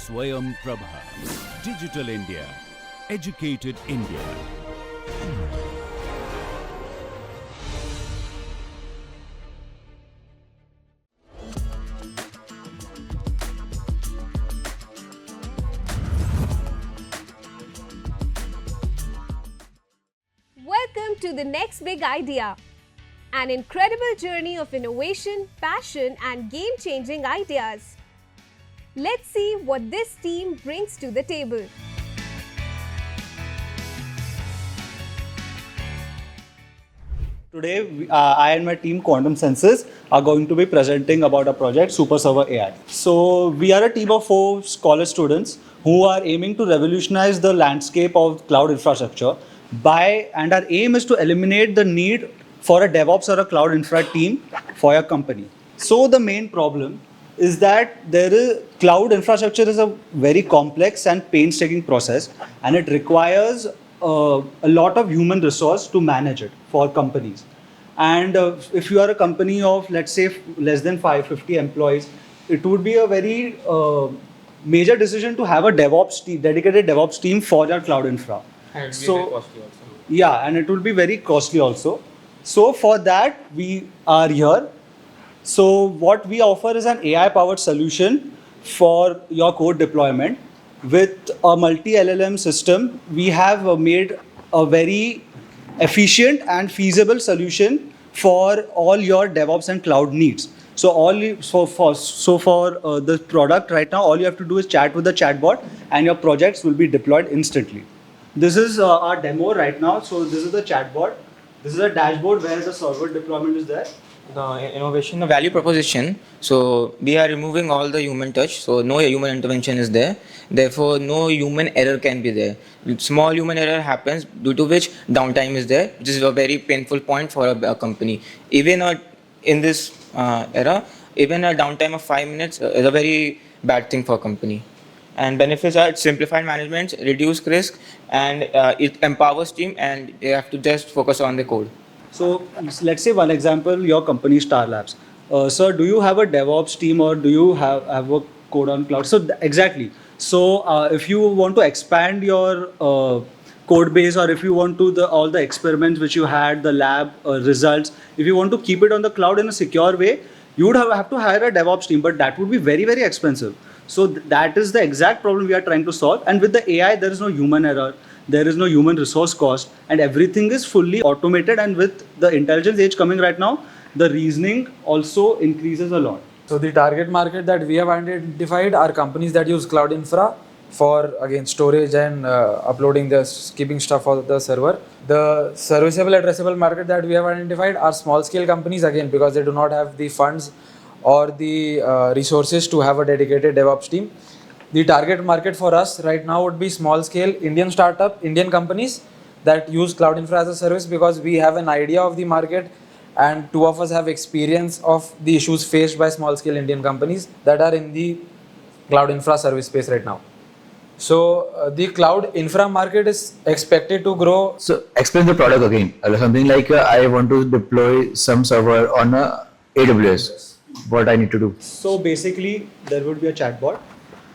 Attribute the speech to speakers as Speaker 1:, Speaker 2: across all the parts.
Speaker 1: Swayam Prabha. Digital India. Educated India.
Speaker 2: Welcome to the next big idea. An incredible journey of innovation, passion, and game-changing ideas. Let's see what this team brings to the table.
Speaker 3: Today, I and my team Quantum Senses are going to be presenting about a project, Super Server AI. So, we are a team of 4 college students who are aiming to revolutionize the landscape of cloud infrastructure and our aim is to eliminate the need for a DevOps or a cloud infra team for your company. So, the main problem is that cloud infrastructure is a very complex and painstaking process, and it requires a lot of human resource to manage it for companies. And if you are a company of, let's say, less than 550 employees, it would be a very major decision to have a dedicated DevOps team for your cloud infra.
Speaker 4: And it will be very costly also.
Speaker 3: Yeah, and it will be very costly also. So for that, we are here. So what we offer is an AI-powered solution for your code deployment. With a multi-LLM system, we have made a very efficient and feasible solution for all your DevOps and cloud needs. So for the product right now, all you have to do is chat with the chatbot, and your projects will be deployed instantly. This is our demo right now. So this is the chatbot. This is a dashboard where the server deployment is there.
Speaker 4: The innovation, the value proposition. So we are removing all the human touch. So no human intervention is there. Therefore, no human error can be there. Small human error happens, due to which downtime is there, which is a very painful point for a company. Even in this era, even a downtime of 5 minutes is a very bad thing for a company. And benefits are simplified management, reduced risk, and it empowers team, and they have to just focus on the code.
Speaker 3: So let's say one example, your company Star Labs. Sir, do you have a DevOps team or do you have a code on cloud? So exactly. So if you want to expand your code base, or if you want to all the experiments which you had, the lab results, if you want to keep it on the cloud in a secure way, you would have to hire a DevOps team, but that would be very, very expensive. So that is the exact problem we are trying to solve. And with the AI, there is no human error. There is no human resource cost, and everything is fully automated. And with the intelligence age coming right now, the reasoning also increases a lot.
Speaker 5: So the target market that we have identified are companies that use cloud infra for, again, storage and uploading keeping stuff on the server. The serviceable addressable market that we have identified are small scale companies, again, because they do not have the funds or the resources to have a dedicated DevOps team. The target market for us right now would be small scale Indian companies that use cloud infra as a service, because we have an idea of the market and 2 of us have experience of the issues faced by small scale Indian companies that are in the cloud infra service space right now. So the cloud infra market is expected to grow.
Speaker 6: So explain the product again. Something like I want to deploy some server on AWS. What I need to do?
Speaker 3: So basically, there would be a chatbot.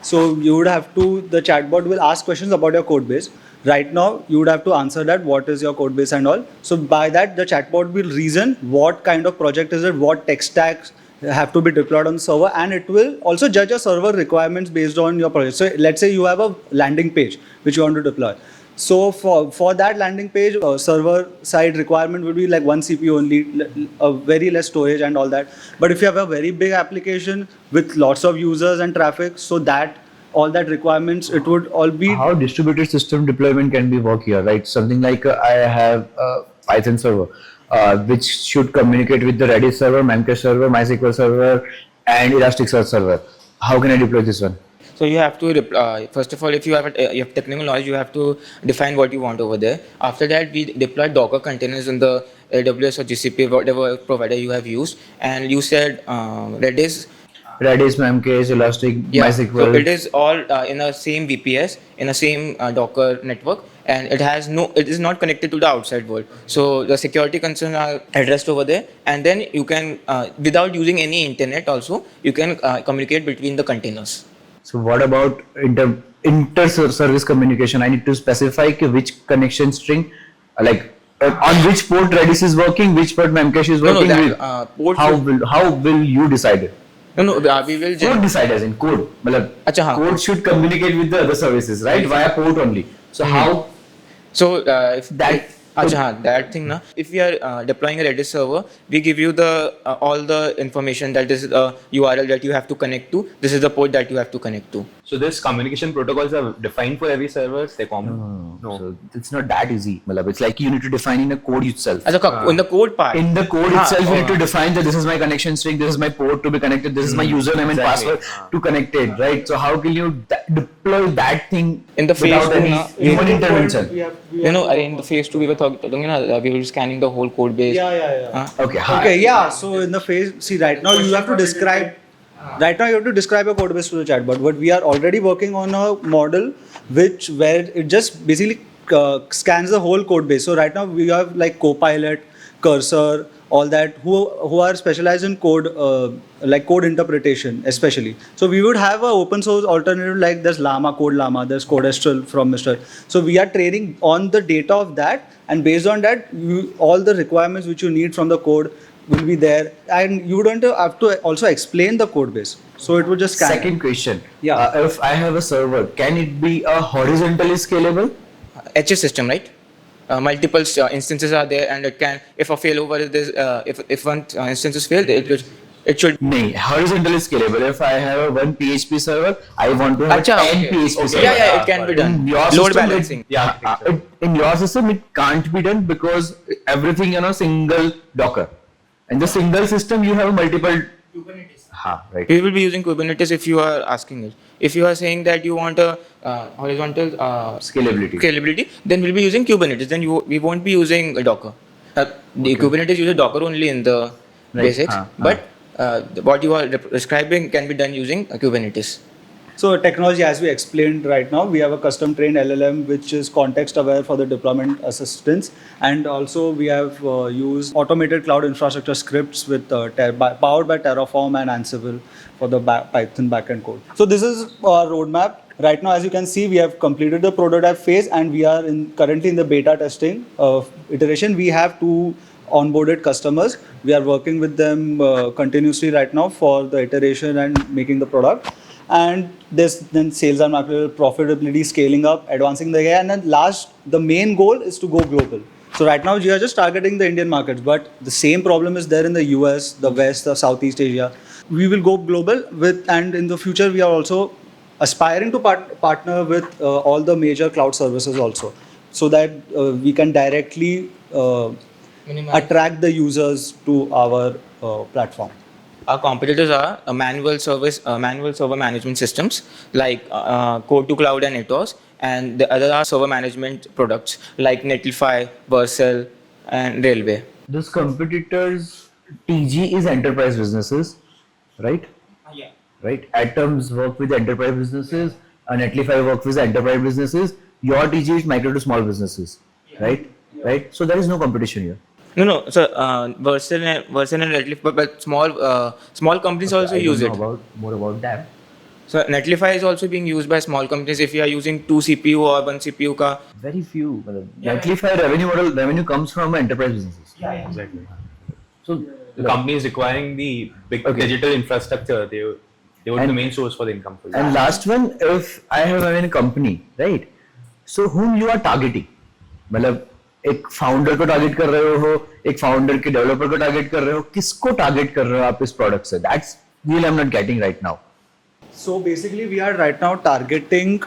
Speaker 3: So you would have to, the chatbot will ask questions about your code base. Right now, you would have to answer that, what is your code base and all. So by that, the chatbot will reason what kind of project is it, what tech stacks have to be deployed on the server, and it will also judge your server requirements based on your project. So let's say you have a landing page which you want to deploy. So for that landing page, server side requirement would be like 1 CPU only, a very less storage and all that. But if you have a very big application with lots of users and traffic, so that all that requirements, it would all be.
Speaker 6: How distributed system deployment can be work here, right? Something like I have a Python server, which should communicate with the Redis server, Memcache server, MySQL server, and Elasticsearch server. How can I deploy this one?
Speaker 4: So you have to, first of all, if you have technical knowledge, you have to define what you want over there. After that, we deploy Docker containers in the AWS or GCP, whatever provider you have used. And you said Redis,
Speaker 6: Memcache, Elastic, MySQL.
Speaker 4: So it is all in a same VPS, in a same Docker network, and it is not connected to the outside world. So the security concerns are addressed over there, and then you can, without using any internet also, you can communicate between the containers.
Speaker 6: So what about inter-service communication? I need to specify which connection string, on which port Redis is working, which port Memcache is working. How will you decide it?
Speaker 4: We will
Speaker 6: Code decide as in code. Code should communicate with the other services, right? Via port only. So how?
Speaker 4: So if that thing na, if we are deploying a Redis server, we give you the all the information that this is the URL that you have to connect to. This is the port that you have to connect to.
Speaker 7: So this communication protocols are defined for every server. They're common.
Speaker 6: No. So it's not that easy. It's like you need to define in the code itself.
Speaker 4: In the code part.
Speaker 6: In the code itself, you need to define that this is my connection string, this is my port to be connected, this is my username and password to connect it, right? So how can you deploy that thing
Speaker 4: in the phase
Speaker 6: without any human intervention?
Speaker 4: In the phase 2 we were talking, we were scanning the whole code base.
Speaker 3: Okay, so in the phase, see, right now you have to describe a code base to the chatbot, but we are already working on a model where it just basically scans the whole code base. So right now we have like Copilot, Cursor, all that who are specialized in code, like code interpretation especially. So we would have an open source alternative like there's Code Llama, there's Codestral from Mr. So we are training on the data of that, and based on that, all the requirements which you need from the code will be there, and you don't have to also explain the code base. So it would just scan.
Speaker 6: Second question. If I have a server, can it be a horizontally scalable?
Speaker 4: HS system, right? Multiple instances are there, and it can, if a failover is this, if one instance is failed, it should.
Speaker 6: No, horizontally scalable. If I have a one PHP server, I want to have 10 PHP server.
Speaker 4: Yeah, it can be done.
Speaker 6: In your
Speaker 4: Load
Speaker 6: system,
Speaker 4: balancing.
Speaker 6: In your system, it can't be done because everything single Docker. In the single system, you have multiple.
Speaker 4: Kubernetes.
Speaker 6: Right.
Speaker 4: We will be using Kubernetes if you are asking it. If you are saying that you want a horizontal scalability, then we'll be using Kubernetes. Then we won't be using Docker. The Kubernetes uses Docker only in the basics, but what you are describing can be done using Kubernetes.
Speaker 3: So technology, as we explained right now, we have a custom trained LLM which is context aware for the deployment assistance, and also we have used automated cloud infrastructure scripts with powered by Terraform and Ansible for the Python backend code. So this is our roadmap. Right now, as you can see, we have completed the prototype phase, and we are currently in the beta testing iteration. We have 2 onboarded customers. We are working with them continuously right now for the iteration and making the product. And then sales and marketing, profitability, scaling up, advancing the AI, and then the main goal is to go global. So right now we are just targeting the Indian markets, but the same problem is there in the US, the West, the Southeast Asia. We will go global and in the future we are also aspiring to partner with all the major cloud services also, so that we can directly attract the users to our platform.
Speaker 4: Our competitors are manual server management systems like Code to Cloud and Ethos, and the other are server management products like Netlify, Vercel, and Railway.
Speaker 6: Those competitors, TG is enterprise businesses, right?
Speaker 4: Yeah.
Speaker 6: Right. Atoms work with enterprise businesses, and Netlify work with enterprise businesses. Your TG is micro to small businesses, right? Yeah. Right. So there is no competition here.
Speaker 4: No. So Vercel and Netlify, but small companies also use it.
Speaker 6: More about them.
Speaker 4: So Netlify is also being used by small companies. If you are using 2 CPU or 1 CPU ka.
Speaker 6: Very few. Netlify revenue comes from enterprise businesses.
Speaker 7: Yeah, exactly.
Speaker 6: So
Speaker 7: the company is requiring the big digital infrastructure. They want the main source for the income. For
Speaker 6: and last one, if I have a company, right? So whom you are targeting? मतलब एक founder को target कर रहे हो, एक founder के developer को target कर रहे हो, किसको टारगेट कर रहे हो आप इस प्रोडक्ट से? That's really I'm not getting right now.
Speaker 3: So basically we are right now targeting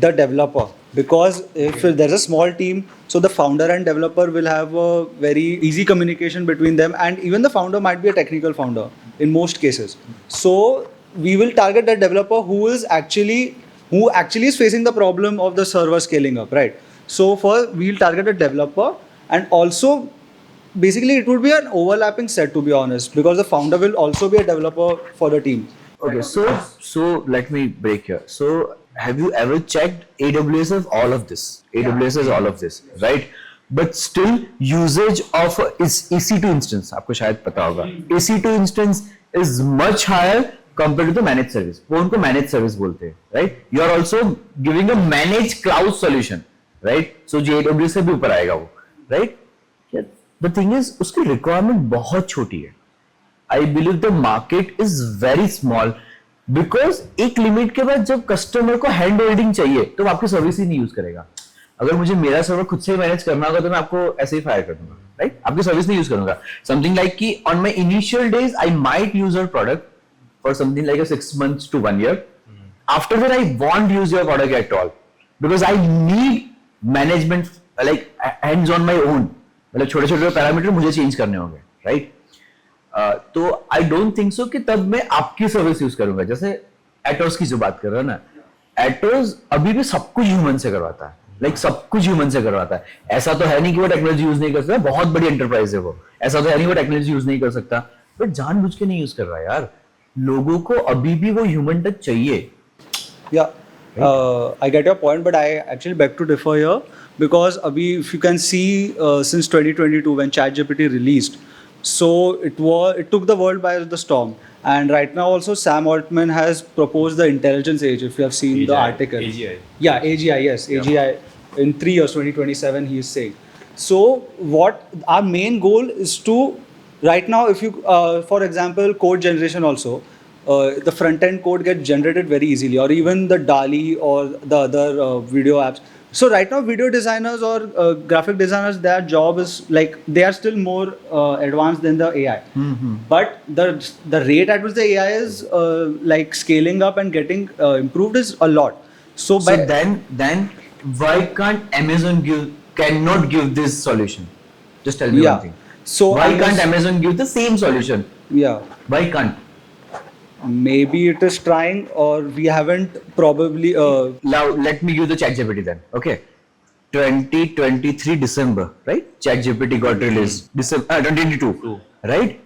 Speaker 3: the developer, because if there's a small team, so the founder and developer will have a very easy communication between them, and even the founder might be a technical founder in most cases. So we will target that developer who actually is facing the problem of the server scaling up, right? So we'll target a developer, and also basically it would be an overlapping set, to be honest, because the founder will also be a developer for the team.
Speaker 6: Okay, so let me break here. So have you ever checked AWS of all of this? AWS is all of this, right? But still usage of is EC2 instance, आपको शायद पता होगा. EC2 instance is much higher compared to the managed service. वो उनको managed service बोलते हैं, right? You are also giving a managed cloud solution, right? So AWS से भी ऊपर आएगा वो, right? The thing is, उसकी requirement बहुत छोटी है. I believe the market is very small because एक लिमिट के बाद जब कस्टमर को हैंड होल्डिंग चाहिए तो वो आपकी सर्विस ही नहीं यूज करेगा. अगर मुझे मेरा सर्वर खुद से मैनेज करना होगा तो मैं आपको ऐसे ही फायर कर दूंगा, राइट? आपकी सर्विस नहीं यूज करूंगा. समथिंग लाइक कि on my initial days I might use your product for something like 6 months to 1 year. After that, I won't use your product at all because I need management like hands on my own. मतलब छोटे छोटे parameter मुझे change करने होंगे, right? तो I don't think so कि तब मैं आपकी सर्विस यूज करूंगा. जैसे एटोस की जो बात कर रहे हो ना, एटोस अभी भी सब कुछ ह्यूमन से करवाता है, लाइक सब कुछ ह्यूमन से करवाता है. ऐसा तो है नहीं कि वो टेक्नोलॉजी यूज नहीं कर सकता, बहुत बड़ी एंटरप्राइज है वो. ऐसा तो है नहीं वो टेक्नोलॉजी यूज नहीं कर सकता, बट जानबूझ के नहीं यूज कर रहा है यार. लोगों को अभी भी वो ह्यूमन टच चाहिए.
Speaker 3: Yeah, I get your point, but I actually beg to differ here because abhi, if you can see since 2022 when ChatGPT released, so it took the world by the storm. And right now also Sam Altman has proposed the intelligence age. If you have seen the article,
Speaker 7: AGI.
Speaker 3: Yeah, AGI, yes, AGI in 3 years, 2027, he is saying. So what our main goal is to right now, if you, for example, code generation also. The front end code gets generated very easily, or even the DALI or the other video apps. So right now, video designers or graphic designers, their job is like they are still more advanced than the AI. But the rate at which the AI is like scaling up and getting improved is a lot. So
Speaker 6: then why can't Amazon cannot give this solution? Just tell me one thing.
Speaker 3: So
Speaker 6: why can't Amazon give the same solution?
Speaker 3: Yeah.
Speaker 6: Why can't?
Speaker 3: Maybe it is trying, or we haven't probably.
Speaker 6: Now let me give the ChatGPT then. Okay, 2023 December, right? ChatGPT got released. December 2022, right?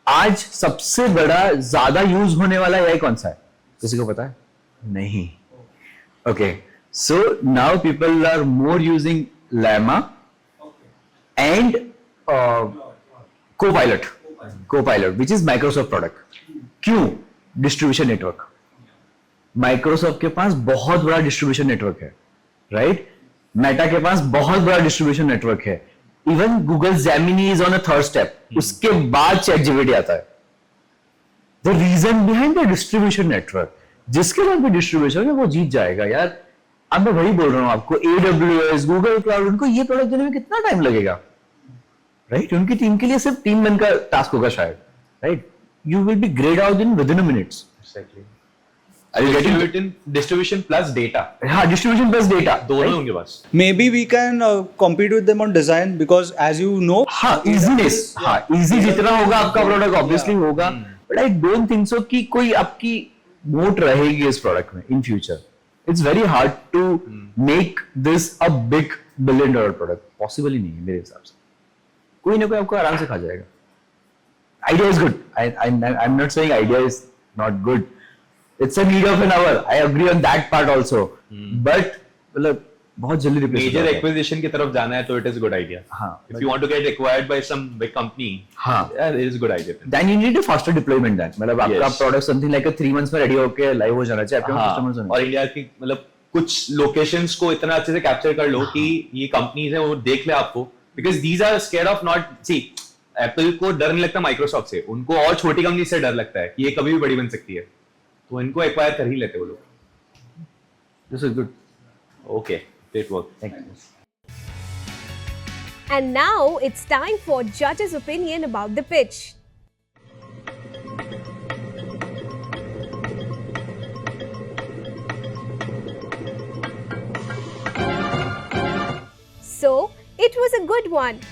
Speaker 6: आज सबसे बड़ा ज्यादा use होने वाला AI कौन सा है? किसी को पता है? नहीं. Okay, so now people are more using Llama and Copilot, which is Microsoft product. क्यों? Distribution network. माइक्रोसॉफ्ट के पास बहुत बड़ा डिस्ट्रीब्यूशन नेटवर्क है, राइट? मेटा के पास बहुत बड़ा डिस्ट्रीब्यूशन नेटवर्क है. Even Google Gemini is on a third step. उसके बाद ChatGPT आता है. The reason behind the distribution network, जिसके बाद भी डिस्ट्रीब्यूशन है वो जीत जाएगा यार. अब मैं वही बोल रहा हूं आपको, AWS, गूगल क्लाउड, उनको ये प्रोडक्ट देने में कितना टाइम लगेगा, राइट? उनकी टीम के लिए सिर्फ 3 मन का टास्क होगा शायद, right? You will be grayed out in within a minute.
Speaker 7: Exactly.
Speaker 6: Are you getting
Speaker 7: distribution plus data?
Speaker 6: हाँ, distribution plus data.
Speaker 7: दोनों उनके पास.
Speaker 3: Maybe we can compete with them on design because, as you know,
Speaker 6: हाँ, easiness. हाँ, easy जितना होगा आपका product obviously होगा. But I don't think so कि कोई आपकी मोट रहेगी इस प्रोडक्ट में in future. It's very hard to make this a big $1 billion product. Possible ही नहीं है मेरे हिसाब से. कोई ना कोई आपको आराम से खा जाएगा. Idea is good. I'm not saying idea is not good. It's a need of an hour. I agree on that part also. But मतलब बहुत जल्दी replace
Speaker 7: major acquisition की तरफ जाना है तो it is a good idea.
Speaker 6: हाँ.
Speaker 7: If you want to get acquired by some big company,
Speaker 6: हाँ.
Speaker 7: Yeah, it is a good idea.
Speaker 6: Then you need a faster deployment. Then मतलब आपका product something like 3 months में ready होके live हो जाना चाहिए आपके customers में.
Speaker 7: और इंडिया की मतलब कुछ locations को इतना अच्छे से capture कर लो कि ये companies है वो देख ले आपको, because these are scared of not see. Apple को डर नहीं लगता माइक्रोसॉफ्ट से, उनको और छोटी कंपनी से डर लगता है कि ये कभी भी बड़ी बन सकती है, तो इनको एक्वायर कर ही लेते वो लोग.
Speaker 6: This is good.
Speaker 7: Okay, great work.
Speaker 6: Thank you.
Speaker 2: And now it's time for judges' opinion about the pitch. So, it was a good one.